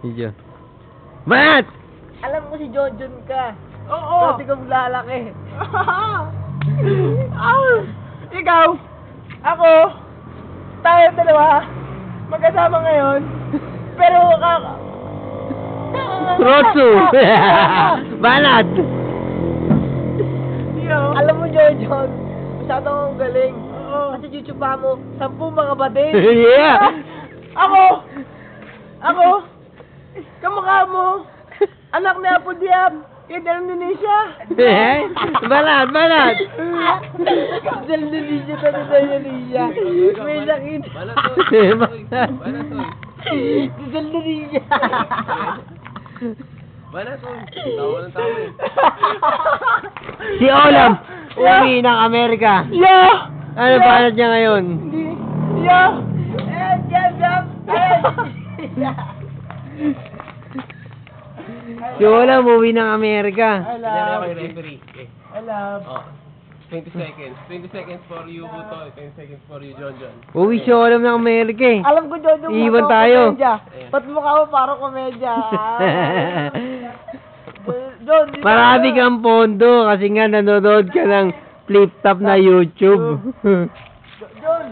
Medyo. Mat! Alam mo si John ka. Oo. Kasi kang lalaki. Ikaw, ako, tayo dalawa, magkasama ngayon, pero Rotsu! Banat! Yo. Alam mo, John, masyado kang galing. Oo. Kasi chuchupa mo, 10 mga batin. Yeah! Ako, kamukha mo, anak ni Apo Diab, kay Indonesia. Banat! Banat! Dahil Indonesia to Indonesia. May sakit. Banat! Dahil Indonesia. Banat, tawa ng tama eh. Si Olam! Uwi ng Amerika! Yeah! Ano banat niya ngayon? Yeah! Si Olam uwi ng Amerika. I Kaya ako love, yung referee. Okay. I love. Oh. 20 seconds. 20 seconds for you, Buto. 20 seconds for you, John. Uwi si Olam ng Amerika eh. Alam ko, John, Iwan tayo. Ba't mukha mo parang komedya? John, di ba? Marami kang pondo kasi nga nanonood ka ng flip-top na YouTube. John,